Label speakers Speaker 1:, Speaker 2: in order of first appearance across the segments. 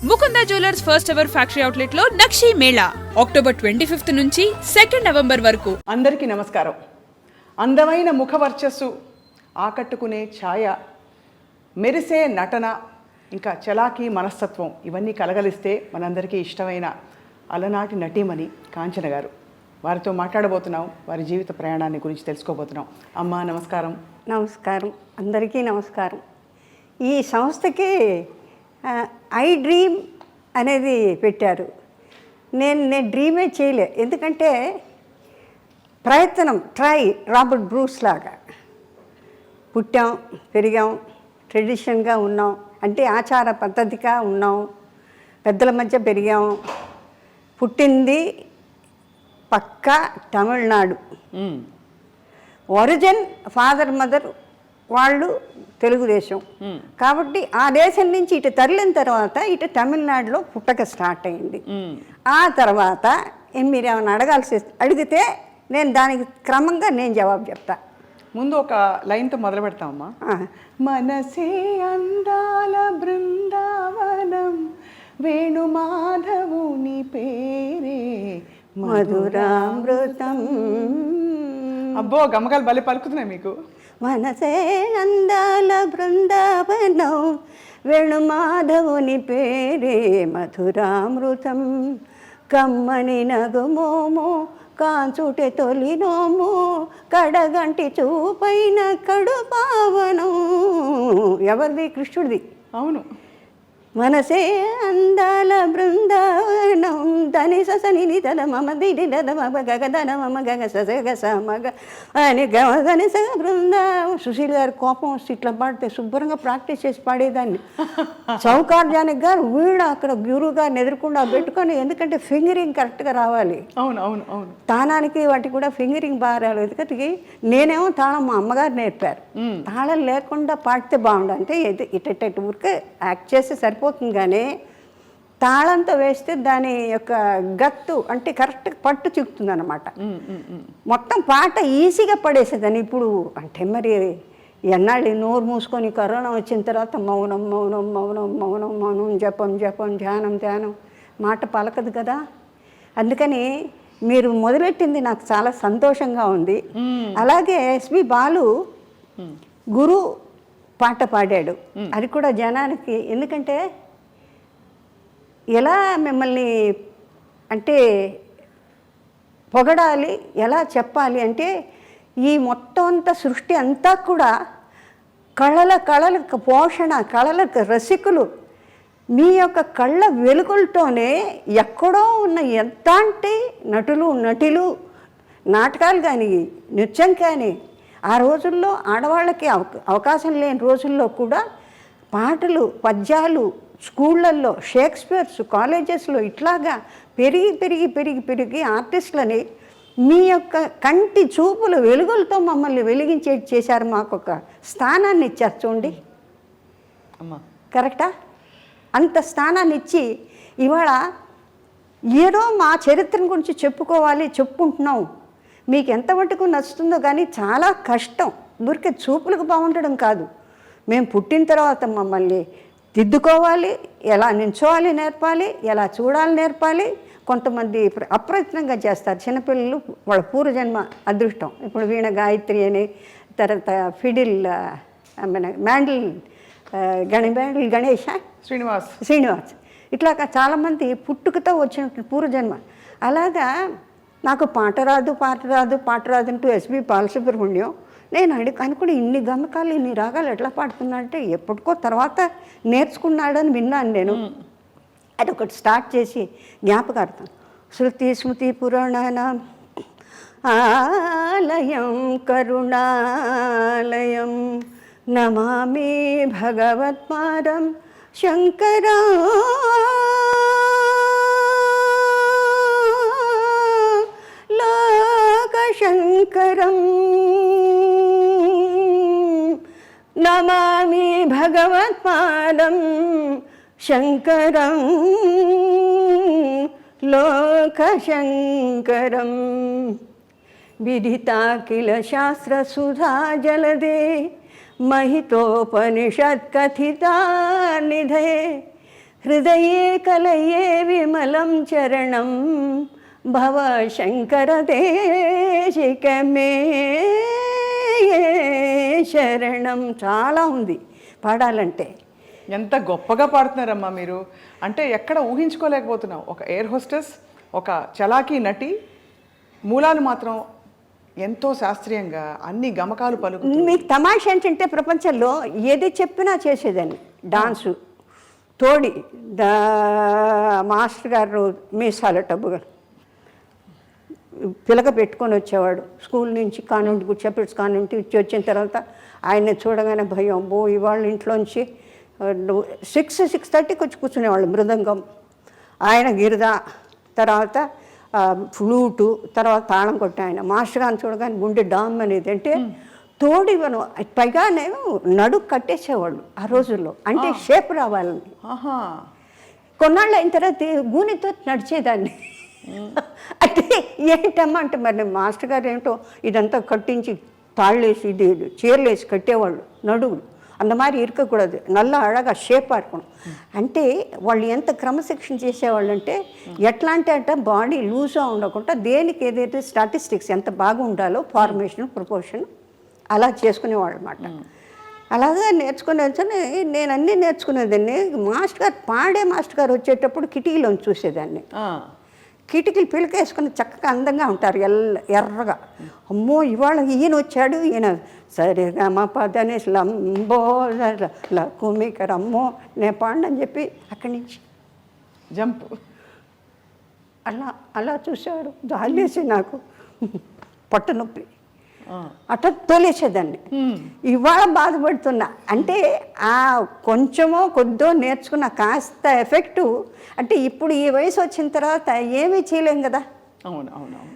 Speaker 1: Mukunda jewellers first ever factory outlet లో నక్షి Mela October 25 నుంచి 2 November వరకు.
Speaker 2: అందరికీ నమస్కారం. అందమైన ముఖ వర్చస్సు, ఆకట్టుకునే ఛాయ, మెరిసే నటన, ఇంకా చలాకీ మనస్తత్వం ఇవన్నీ కలగలిస్తే మనందరికీ ఇష్టమైన అలనాటి నటీమణి కాంచన గారు. వారితో మాట్లాడబోతున్నాం, వారి జీవిత ప్రయాణాన్ని గురించి తెలుసుకోబోతున్నాం. అమ్మా నమస్కారం.
Speaker 3: నమస్కారం, అందరికీ నమస్కారం. ఈ సంస్థకి ఐ డ్రీమ్ అనేది పెట్టారు. నేను డ్రీమే చేయలే, ఎందుకంటే ప్రయత్నం రాబర్ట్ బ్రూస్ లాగా పుట్టాం, పెరిగాం, ట్రెడిషన్గా ఉన్నాం, అంటే ఆచార పద్ధతిగా ఉన్నాం, పెద్దల మధ్య పెరిగాం. పుట్టింది పక్కా తమిళనాడు, ఒరిజిన్ ఫాదర్ మదర్ వాళ్ళు తెలుగుదేశం. కాబట్టి ఆ దేశం నుంచి ఇటు తరలిన తర్వాత ఇటు తమిళనాడులో పుట్టక స్టార్ట్ అయింది. ఆ తర్వాత మీరు ఏమైనా అడిగితే నేను దానికి క్రమంగా నేను జవాబు చెప్తా.
Speaker 2: ముందు ఒక లైన్తో మొదలు పెడతామమ్మా. మనసే అందాల బృందావనం, వేణుమాధవుని పేరే
Speaker 3: మధురామృతం.
Speaker 2: అబ్బో, గమకాలు భలే పలుకుతున్నాయి మీకు.
Speaker 3: మనసే అందాల బృందావనం, వేణుమాధవుని పేరే మధురామృతం. కమ్మని నగుమోమో కాంచుటే తొలినోమో, కడగంటి చూపైన కడు పావనం. ఎవరిది? కృష్ణుడిది.
Speaker 2: అవును.
Speaker 3: మనసే అందాల బృందావనం, ధని సని తల మమ దిడి దద మమ గగ ధన మమ గగ సస గస మగ అని గని స బృందావనం. సుశీల్ గారి కోపం వస్తే ఇట్లా పాడితే శుభ్రంగా ప్రాక్టీస్ చేసి పాడేదాన్ని. చౌకార్జానికి గారు వీడు అక్కడ గురువు గారిని ఎదుర్కొండా పెట్టుకొని, ఎందుకంటే ఫింగరింగ్ కరెక్ట్గా రావాలి.
Speaker 2: అవును అవును అవును.
Speaker 3: తానానికి వాటికి కూడా ఫింగరింగ్ బాగా రావాలి. ఎందుకంటే నేనేమో తాళం మా అమ్మగారు నేర్పారు. తాళం లేకుండా పాడితే బాగుండు, అంటే ఇటు ఊరికే యాక్ట్ చేస్తే సరిపోతుంది, కానీ తాళంతో వేస్తే దాని యొక్క గత్తు అంటే కరెక్ట్గా పట్టు చిక్కుతుంది అన్నమాట. మొత్తం పాట ఈజీగా పడేసేదాన్ని. ఇప్పుడు అంటే మరి ఎన్నాళ్ళు నోరు మూసుకొని కరోనా వచ్చిన తర్వాత మౌనం మౌనం మౌనం మౌనం మౌనం, జపం జపం, ధ్యానం ధ్యానం, మాట పలకదు కదా. అందుకని మీరు మొదలెట్టింది నాకు చాలా సంతోషంగా ఉంది. అలాగే ఎస్పి బాలు గురు పాట పాడాడు, అది కూడా జనానికి. ఎందుకంటే ఎలా మిమ్మల్ని అంటే పొగడాలి, ఎలా చెప్పాలి అంటే, ఈ మొత్తం అంతా సృష్టి అంతా కూడా కళలకు పోషణ, కళలకు రసికులు. మీ యొక్క కళ్ళ వెలుగులతోనే ఎక్కడో ఉన్న ఎంతంటి నటులు నాటకాలు కానీ నృత్యం కానీ, ఆ రోజుల్లో ఆడవాళ్ళకి అవకాశం లేని రోజుల్లో కూడా పాటలు, పద్యాలు స్కూళ్ళల్లో, షేక్స్పియర్స్ కాలేజెస్లో ఇట్లాగా పెరిగి పెరిగి పెరిగి పెరిగి ఆర్టిస్టులని మీ యొక్క కంటి చూపుల వెలుగులతో మమ్మల్ని చేశారు. మాకు ఒక స్థానాన్ని ఇచ్చారు చూడండి. కరెక్టా? అంత స్థానాన్ని ఇచ్చి ఇవాళ ఏదో మా చరిత్రను గురించి చెప్పుకుంటున్నాం. మీకు ఎంత మటుకు నచ్చుతుందో కానీ చాలా కష్టం. ఊరికే చూపులకు బాగుండడం కాదు, మేము పుట్టిన తర్వాత మమ్మల్ని దిద్దుకోవాలి, ఎలా నించోవాలి నేర్పాలి, ఎలా చూడాలి నేర్పాలి. కొంతమంది అప్రయత్నంగా చేస్తారు చిన్నపిల్లలు, వాళ్ళ పూర్వజన్మ అదృష్టం. ఇప్పుడు వీణ గాయత్రి అని, తర్వాత ఫిడిల్ మ్యాండిల్ గణేష్ శ్రీనివాస్, ఇట్లా చాలామంది పుట్టుకతో వచ్చిన పూర్వజన్మ. అలాగా నాకు పాట రాదు అంటూ ఎస్పి బాలసుబ్రహ్మణ్యం నేను అనుకుని ఇన్ని గమకాలు ఇన్ని రాగాలు ఎట్లా పాడుతున్నా అంటే ఎప్పటికో తర్వాత నేర్చుకున్నాడని విన్నాను నేను. అది ఒకటి స్టార్ట్ చేసి జ్ఞాపకార్థం. శృతి స్మృతి పురాణానాం ఆలయం కరుణాలయం, నమామి భగవత్పాదం శంకరా లోకశంకరం, నమామి భగవత్పాదం శంకరం లోకశంకరం. విదితాఖిల శాస్త్రసుధా జలదే, महितोपनिषत्कथिता निधये హృదయే కలయే విమలం చరణం భవ శంకర దేశికమే శరణం. చాలా ఉంది పాడాలంటే.
Speaker 2: ఎంత గొప్పగా పాడుతున్నారమ్మా మీరు. అంటే ఎక్కడ ఊహించుకోలేకపోతున్నాం. ఒక ఎయిర్ హోస్టెస్, ఒక చలాకీ నటి, మూలాలు మాత్రం ఎంతో శాస్త్రీయంగా అన్ని గమకాలు పలుకుతూ.
Speaker 3: మీకు తమాషా ఏంటంటే ప్రపంచంలో ఏది చెప్పినా చేసేదాన్ని. డాన్సు తోడి మాస్టర్ గారు మీసాల టబ్బుగా పిలక పెట్టుకొని వచ్చేవాడు స్కూల్ నుంచి, కాన్వెంట్ గుడ్చెపల్స్ కాన్వెంట్ వచ్చిన తర్వాత ఆయన్ని చూడగానే భయం. ఇవాళ ఇంట్లోంచి 6:30కి వచ్చి కూర్చునేవాళ్ళు. మృదంగం ఆయన, గిరిద, తర్వాత ఫ్లూటు, తర్వాత తాళం కొట్టి ఆయన. మాస్టర్ గారిని చూడగానే గుండె డామ్ అనేది. అంటే తోడివను పైగానే నడుకు కట్టేసేవాళ్ళు ఆ రోజుల్లో. అంటే షేప్ రావాలని. కొన్నాళ్ళు అయిన తర్వాత గూనితో నడిచేదాన్ని. అంటే ఏంటమ్మా అంటే మరి మాస్టర్ గారు ఏమిటో ఇదంతా కట్టించి తాళ్ళేసి ఇది చీరలేసి కట్టేవాళ్ళు నడువులు. அந்த மாதிரி இருக்கக்கூடாது, நல்லா అழగా షేప్ ఆడుకోవడం. అంటే వాళ్ళు ఎంత క్రమశిక్షణ చేసేవాళ్ళు అంటే ఎట్లా అంటే బాడీ లూజ్గా ఉండకుండా దేనికి ఏదైతే స్టాటిస్టిక్స్ ఎంత బాగా ఉండాలో ఫార్మేషన్ ప్రపోర్షన్ అలా చేసుకునేవాళ్ళు అన్నమాట. అలాగే నేర్చుకునే నేను అన్నీ నేర్చుకునేదాన్ని. మాస్టర్ గారు పాడే మాస్టర్ గారు వచ్చేటప్పుడు కిటికీలో చూసేదాన్ని. కిటికీలు పిలకేసుకుని చక్కగా అందంగా ఉంటారు, ఎర్రగా. అమ్మో ఇవాళ ఈయన వచ్చాడు, ఈయన సరిగా మా పదనేసి లంబో కుమికర్ అమ్మో నేను పాడని చెప్పి అక్కడి నుంచి
Speaker 2: జంప్
Speaker 3: అలా అలా చూసేవారు. జాలేసి నాకు పట్టు నొప్పి అట్లా తోలేసేదాన్ని. ఇవాళ బాధపడుతున్నా. అంటే ఆ కొంచెమో కొద్దో నేర్చుకున్న కాస్త ఎఫెక్టు. అంటే ఇప్పుడు ఈ వయసు వచ్చిన తర్వాత ఏమీ చేయలేం కదా.
Speaker 2: అవును అవునవును.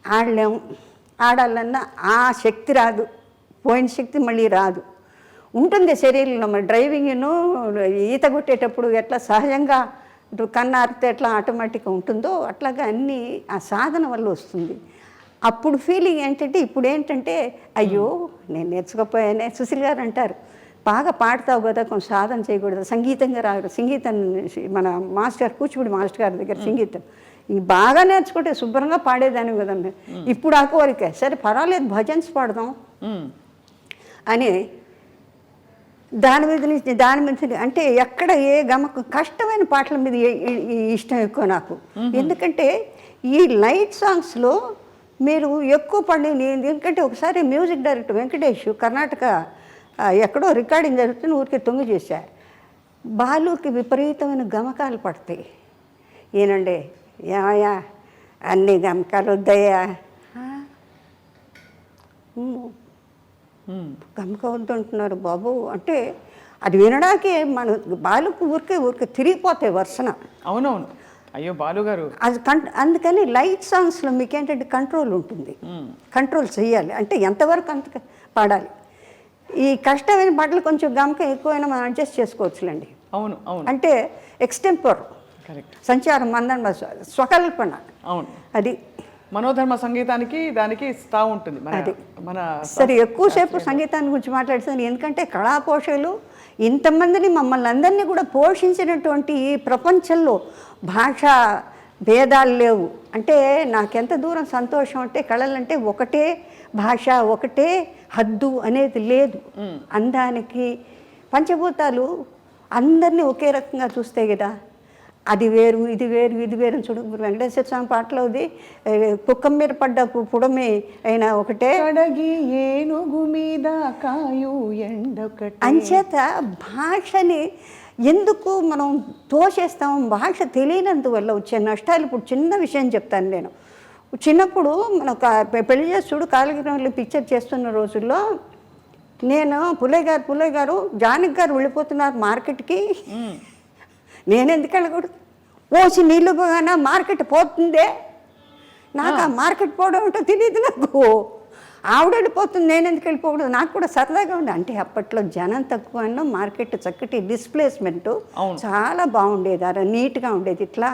Speaker 3: ఆడలేము. ఆడాలన్నా ఆ శక్తి రాదు, పోయిన శక్తి మళ్ళీ రాదు. ఉంటుంది శరీరంలో. మరి డ్రైవింగ్ను ఈత కొట్టేటప్పుడు ఎట్లా సహజంగా కన్నారితే ఎట్లా ఆటోమేటిక్గా ఉంటుందో అట్లాగా అన్నీ ఆ సాధన వల్ల వస్తుంది. అప్పుడు ఫీలింగ్ ఏంటంటే ఇప్పుడు ఏంటంటే అయ్యో నేను నేర్చుకోపోయానే. సుశీల్ గారు అంటారు, బాగా పాడతావు కదా, కొంచెం సాధన చేయకూడదు, సంగీతంగా రాదు. సంగీతం మన మాస్టర్ కూచిపూడి మాస్టర్ గారి దగ్గర సంగీతం బాగా నేర్చుకుంటే శుభ్రంగా పాడేదాన్ని కదండి. ఇప్పుడు ఆ కోరిక, సరే పర్వాలేదు భజన్స్ పాడదాం అని దాని మీద అంటే ఎక్కడ ఏ గమకం కష్టమైన పాటల మీద ఇష్టం ఎక్కువ నాకు. ఎందుకంటే ఈ లైట్ సాంగ్స్లో మీరు ఎక్కువ పడింది. ఎందుకంటే ఒకసారి మ్యూజిక్ డైరెక్టర్ వెంకటేష్ కర్ణాటక ఎక్కడో రికార్డింగ్ జరుగుతుంది, ఊరికే తొంగి చేశా. బాలుకి విపరీతమైన గమకాలు పడతాయి. ఏనండి ఏమయ్యా అన్ని గమకాలు వద్దయ్యా, గమక వద్దంటున్నారు బాబు అంటే అది వినడానికి మన బాలుకు ఊరికే తిరిగిపోతాయి వర్షన.
Speaker 2: అవునవును. అయ్యో బాలుగారు
Speaker 3: అది అందుకని లైట్ సాంగ్స్లో మీకు ఏంటంటే కంట్రోల్ ఉంటుంది. కంట్రోల్ చేయాలి అంటే ఎంతవరకు అంత పాడాలి. ఈ కష్టమైన పాటలు కొంచెం గమకం ఎక్కువైనా మనం అడ్జస్ట్ చేసుకోవచ్చులేండి.
Speaker 2: అవును అవును.
Speaker 3: అంటే ఎక్స్టెంపర్, సంచారం, మందన, స్వకల్పన.
Speaker 2: అవును.
Speaker 3: అది
Speaker 2: మనోధర్మ సంగీతానికి దానికి స్థా ఉంటుంది.
Speaker 3: అది
Speaker 2: మన
Speaker 3: సరే ఎక్కువసేపు సంగీతాన్ని గురించి మాట్లాడుతాను. ఎందుకంటే కళా పోషకులు ఇంతమందిని మమ్మల్ని అందరినీ కూడా పోషించినటువంటి ఈ ప్రపంచంలో భాషా భేదాలు లేవు. అంటే నాకెంత దూరం సంతోషం అంటే కళలంటే ఒకటే భాష, ఒకటే హద్దు అనేది లేదు. అందానికి పంచభూతాలు అందరినీ ఒకే రకంగా చూస్తే కదా, అది వేరు ఇది వేరు ఇది వేరు. చూడు వెంకటేశ్వర స్వామి పాటలో ఉంది, కుక్కం మీద పడ్డ పుడమే అయినా ఒకటే,
Speaker 2: కడగి ఏనుగు మీద కాయు ఎండొకటే.
Speaker 3: అంచేత భాషని ఎందుకు మనం తోసేస్తాం? భాష తెలియనందువల్ల వచ్చే నష్టాలు. ఇప్పుడు చిన్న విషయం చెప్తాను నేను. చిన్నప్పుడు మన పెళ్లి చేసి చూడు కాళగిరిలో పిక్చర్ చేస్తున్న రోజుల్లో నేను పుల్లయ్య గారు జానకి గారు వెళ్ళిపోతున్నారు మార్కెట్కి, నేను ఎందుకు వెళ్ళకూడదు? పోసి నీళ్ళు పోగానే మార్కెట్ పోతుందే, నాకు ఆ మార్కెట్ పోవడం ఏంటో తెలియదు. నాకు ఆవిడ వెళ్ళిపోతుంది, నేను ఎందుకు వెళ్ళిపోకూడదు? నాకు కూడా సరదాగా ఉంది. అంటే అప్పట్లో జనం తక్కువ, మార్కెట్ చక్కటి డిస్ప్లేస్మెంట్ చాలా బాగుండేది, అలా నీట్గా ఉండేది. ఇట్లా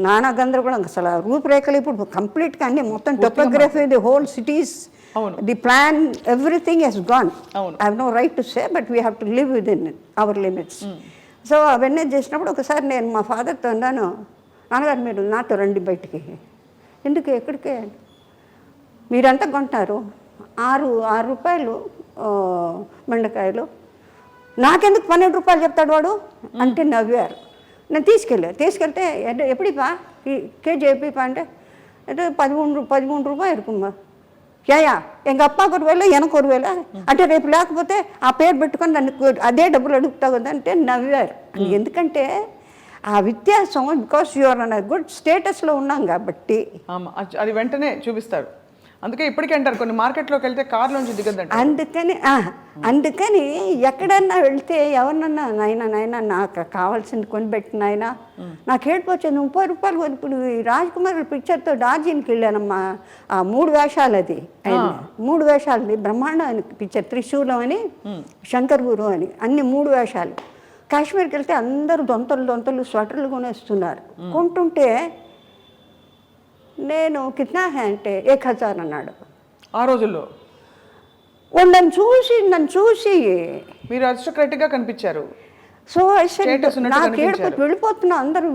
Speaker 3: నానా గందరగోళం, అసలు రూపురేఖలు ఇప్పుడు కంప్లీట్గా అన్ని మొత్తం topography, the whole cities, the plan, everything he's gone. I have no right to say, but we have to live within our limits. So అవన్నీ చేసినప్పుడు ఒకసారి నేను మా ఫాదర్తో అన్నాను, నాన్నగారు మీరు నాతో రండి బయటికి. ఎందుకు ఎక్కడికే? మీరంతా కొంటున్నారు, 6 రూపాయలు బెండకాయలు, నాకెందుకు 12 రూపాయలు చెప్తాడు వాడు అంటే నవ్వారు. నేను తీసుకెళ్తే ఎప్పుడిపా కేజీ ఎప్పుడిపా అంటే 13 రూపాయలు இருக்குమ్మా. యా ఎంగ అప్పాకు 1 వేల ఎనకు 1 వేల అంటే రేపు లేకపోతే ఆ పేరు పెట్టుకొని నన్ను అదే డబ్బులు అడుగుతావు కదా అంటే నవ్వారు. ఎందుకంటే ఆ వ్యత్యాసం బికాస్ యూఆర్ అన్న గుడ్ స్టేటస్లో ఉన్నాం కాబట్టి
Speaker 2: అది వెంటనే చూపిస్తారు. అందుకే ఇప్పటికీ అంటారు కొన్ని మార్కెట్లోకి వెళ్తే కార్లోంచి దిగద్దంట.
Speaker 3: అందుకని ఎక్కడన్నా వెళ్తే ఎవరినన్నా నాయన నాకు కావాల్సింది కొనిపెట్టిన ఆయన నాకు ఏడిపోచ్చింది 30 రూపాయలు. ఇప్పుడు రాజ్ కుమార్ పిక్చర్తో డార్జిలింగ్కి వెళ్ళానమ్మా. 3 వేషాలు అది 3 వేషాలు బ్రహ్మాండం పిక్చర్. త్రిశూలం అని, శంకర్ గురు అని, అన్ని 3 వేషాలు. కాశ్మీర్కి వెళ్తే అందరూ దొంతలు స్వెటర్లు కొనేస్తున్నారు. కొంటుంటే నేను కిత్నా హే అంటే 1000 అన్నాడు.
Speaker 2: ఆ రోజుల్లో
Speaker 3: నన్ను చూసి
Speaker 2: మీరు అరిస్టోక్రాటిక్గా కనిపించారు.
Speaker 3: సో నాకు ఏడుపు వెళ్ళిపోతున్నా. అందరూ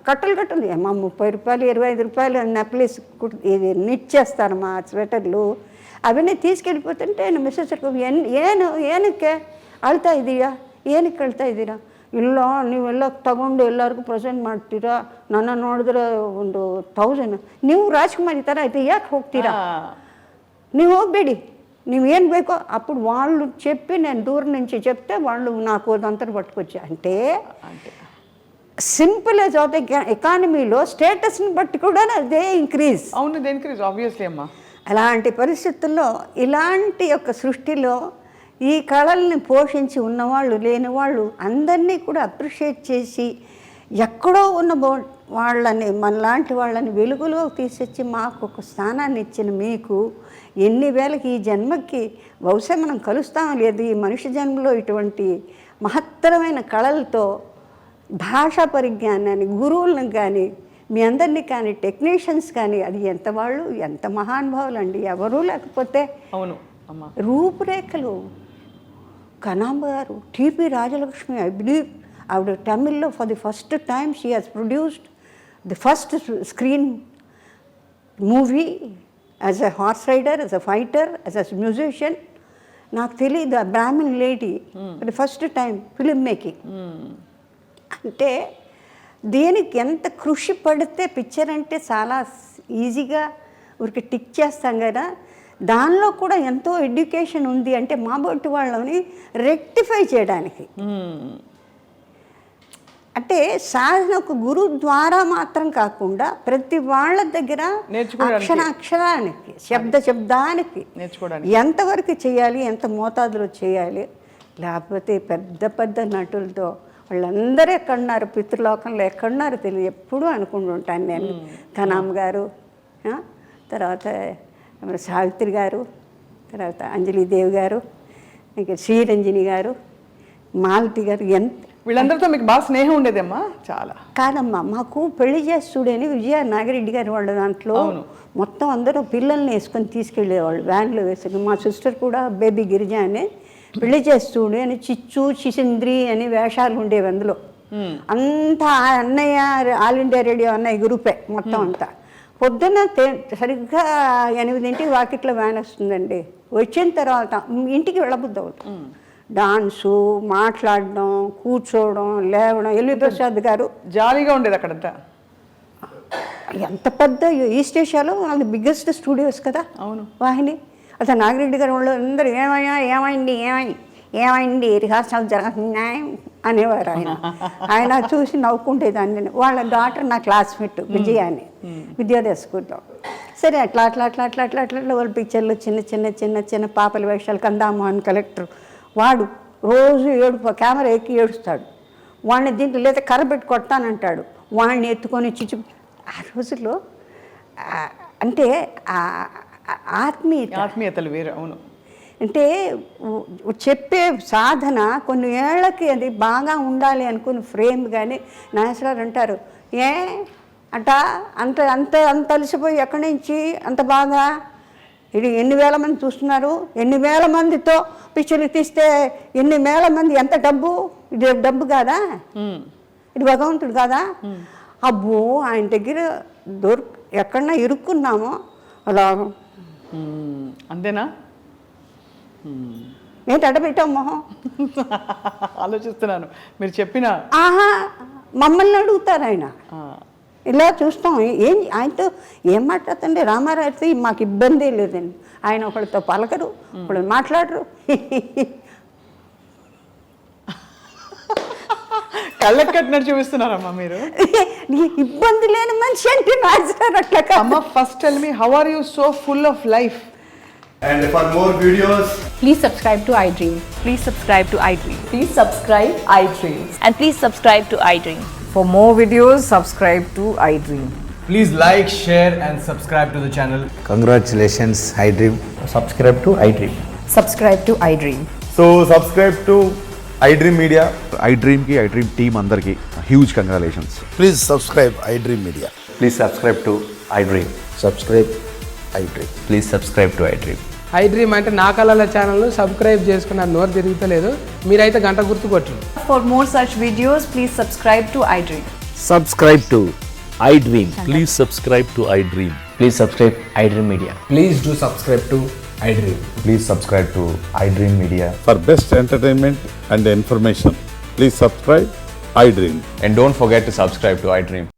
Speaker 3: కట్టలు ఏమా 30 రూపాయలు 25 రూపాయలు నెక్లెస్ ఇది నిట్ చేస్తారు మా స్వెటర్లు. అవన్నీ తీసుకెళ్ళిపోతుంటే ಮಿಸ್ಸಸ್ ಏನಕ್ಕೆ ಅಳ್ತಾ ಇದೀಯಾ, ಏನಕ್ಕೆ ಅಳ್ತಾ ಇದ್ದೀರಾ? ಇಲ್ಲ ನೀವೆಲ್ಲ ತಗೊಂಡು ಎಲ್ಲರಿಗೂ ಪ್ರೆಸೆಂಟ್ ಮಾಡ್ತೀರಾ, ನನ್ನ ನೋಡಿದ್ರೆ 1000. ನೀವು ರಾಜ್ಕುಮಾರ್ ಈ ಥರ అయితే ಯಾಕೆ ಹೋಗ್ತೀರಾ? ನೀವು ಹೋಗಬೇಡಿ, నీవేం ಬೇಕో. అప్పుడు వాళ్ళు చెప్పి నేను దూరం నుంచి చెప్తే వాళ్ళు నాకు అదంతా పట్టుకొచ్చా. అంటే సింపుల్ యాజ్ ఆఫ్ ఎకానమీలో స్టేటస్ని బట్టి కూడా అదే ఇంక్రీజ్.
Speaker 2: అవును, అదే ఇంక్రీజ్ ఆబ్వియస్లీ అమ్మా.
Speaker 3: అలాంటి పరిస్థితుల్లో ఇలాంటి యొక్క సృష్టిలో ఈ కళల్ని పోషించి ఉన్నవాళ్ళు లేనివాళ్ళు అందరినీ కూడా అప్రిషియేట్ చేసి ఎక్కడో ఉన్న వాళ్ళని మనలాంటి వాళ్ళని వెలుగులో తీసొచ్చి మాకు ఒక స్థానాన్ని ఇచ్చిన మీకు ఎన్ని వేలకి ఈ జన్మకి బహుశా మనం కలుస్తాం లేదు. ఈ మనిషి జన్మలో ఇటువంటి మహత్తరమైన కళలతో భాషా పరిజ్ఞానాన్ని గురువులను కానీ మీ అందరినీ కానీ టెక్నీషియన్స్ కానీ అది ఎంత వాళ్ళు ఎంత మహానుభావులు అండి. ఎవరూ లేకపోతే
Speaker 2: అవును అమ్మా.
Speaker 3: రూపురేఖలు కనాంబ గారు, టిపి రాజలక్ష్మి, ఐ బిలీవ్ ఆవిడ తమిళ్లో for the first time she has produced the first screen movie as a horse rider, as a fighter, as a musician. నాకు తెలియదు ఆ Brahmin lady for the first time film making. అంటే దేనికి ఎంత కృషి పడితే పిక్చర్ అంటే చాలా ఈజీగా ఊరికి టిక్ చేస్తాం కదా, దానిలో కూడా ఎంతో ఎడ్యుకేషన్ ఉంది. అంటే మా బొట్టు వాళ్ళని రెక్టిఫై చేయడానికి అంటే సాధన ఒక గురువు ద్వారా మాత్రం కాకుండా ప్రతి వాళ్ళ దగ్గర అక్షరానికి శబ్దానికి ఎంతవరకు చేయాలి, ఎంత మోతాదులో చేయాలి. లేకపోతే పెద్ద నటులతో వాళ్ళందరూ ఎక్కడున్నారు, పితృలోకంలో ఎక్కడున్నారు తెలియదు. ఎప్పుడూ అనుకుంటుంటాను నేను. కనామ్ గారు, తర్వాత సావిత్రి గారు, తర్వాత అంజలిదేవి గారు, ఇంకా శ్రీరంజని గారు, మాలతి గారు, ఎంత
Speaker 2: వీళ్ళందరితో మీకు బాగా స్నేహం ఉండేదమ్మా? చాలా
Speaker 3: కాదమ్మా, మాకు పెళ్లి చేసి చూడని విజయ నాగిరెడ్డి గారు వాళ్ళ దాంట్లో మొత్తం అందరూ పిల్లల్ని వేసుకొని తీసుకెళ్ళేవాళ్ళు వ్యాన్లో వేసుకుని. మా సిస్టర్ కూడా బేబీ గిరిజ అని పెళ్లి చేసి చూడు అని చిచ్చు చిసింద్రి అని వేషాలు ఉండేవి అందులో. అంతా అన్నయ్య ఆల్ ఇండియా రేడియో అన్నయ్య గ్రూపే మొత్తం అంతా. పొద్దున్న సరిగ్గా 8 వాకిట్లో వ్యాన్ వస్తుందండి. వచ్చిన తర్వాత ఇంటికి వెళ్ళబుద్ది అవుతుంది. డాన్సు, మాట్లాడడం, కూర్చోవడం, లేవడం. ఎల్వి ప్రసాద్ గారు
Speaker 2: జాలీగా ఉండేది అక్కడంతా.
Speaker 3: ఎంత పెద్ద ఈస్ట్ ఏషియాలో అది బిగ్గెస్ట్ స్టూడియోస్ కదా. అవును, వాహిని. అసలు నాగిరెడ్డి గారు వాళ్ళు అందరూ ఏమైంది రిహార్సల్ జరుగుతున్నాయి అనేవారు. ఆయన చూసి నవ్వుకుంటేదాన్ని. వాళ్ళ డాటర్ నా క్లాస్మేట్ విజయ అని విద్యోదయ స్కూల్లో. సరే అట్లా వాళ్ళ పిక్చర్లు చిన్న పాపల వేషాలు. కందామోహన్ కలెక్టర్ వాడు రోజు కెమెరా ఎక్కి ఏడుస్తాడు. వాడిని దీంట్లో లేదా కర్ర పెట్టి కొడతానంటాడు. వాడిని ఎత్తుకొని ఆ రోజుల్లో అంటే
Speaker 2: ఆత్మీయతలు వేరు. అవును,
Speaker 3: అంటే చెప్పే సాధన కొన్ని ఏళ్ళకి అది బాగా ఉండాలి అనుకుని ఫ్రేమ్. కానీ నాగేశ్వరరావు అంటారు, అంత అలసిపోయి ఎక్కడి నుంచి అంత బాగా ఇది ఎన్ని వేల మంది చూస్తున్నారు, ఎన్ని వేల మందితో పిక్చర్లు తీస్తే ఎన్ని వేల మంది ఎంత డబ్బు ఇది డబ్బు కాదా, ఇది భగవంతుడు కాదా? అబ్బో ఆయన దగ్గర ఎక్కడన్నా ఇరుక్కున్నామో అలా
Speaker 2: అంతేనా?
Speaker 3: ఏంటి అడబెట్టాం మొహం?
Speaker 2: ఆలోచిస్తున్నాను మీరు చెప్పిన.
Speaker 3: ఆహా, మమ్మల్ని అడుగుతారు ఆయన. ఇలా చూస్తాం. ఆయనతో ఏం మాట్లాడుతుండే రామారావుతో మాకు ఇబ్బందే లేదండి. ఆయన ఒకళ్ళతో పలకరు, ఒకళ్ళు మాట్లాడరు.
Speaker 2: కళ్ళకి కట్టినట్టు చూపిస్తున్నారమ్మా మీరు.
Speaker 3: ఇబ్బంది లేని మనిషి అంటే నాజర్ అట్లా
Speaker 2: అమ్మ, first tell me how are you so full of life?
Speaker 4: And for more videos,
Speaker 5: Please subscribe to iDream.
Speaker 6: Please subscribe to iDream.
Speaker 5: Please subscribe iDream.
Speaker 6: And please subscribe to iDream.
Speaker 5: For more videos, subscribe to iDream.
Speaker 4: please like, share and subscribe to the channel.
Speaker 7: Congratulations, iDream.
Speaker 4: Subscribe to iDream.
Speaker 5: Subscribe to iDream.
Speaker 4: So subscribe to iDream Media.
Speaker 8: iDream team andarki huge congratulations.
Speaker 7: Please subscribe iDream Media.
Speaker 9: Please subscribe to iDream.
Speaker 7: Subscribe iDream.
Speaker 9: Please subscribe to iDream.
Speaker 10: iDream అంటే నా కళల ఛానల్ను subscribe చేసుకున్న నోరు తిరుగుతలేదు, మీరైతే గంట గుర్తు కొట్టండి.
Speaker 5: For more such videos, please subscribe to iDream.
Speaker 7: Subscribe to iDream.
Speaker 11: Please subscribe to iDream.
Speaker 9: Please subscribe iDream Media.
Speaker 4: Please do subscribe to iDream.
Speaker 9: Please subscribe to iDream Media.
Speaker 8: For best entertainment and information, please subscribe iDream.
Speaker 9: And don't forget to subscribe to iDream.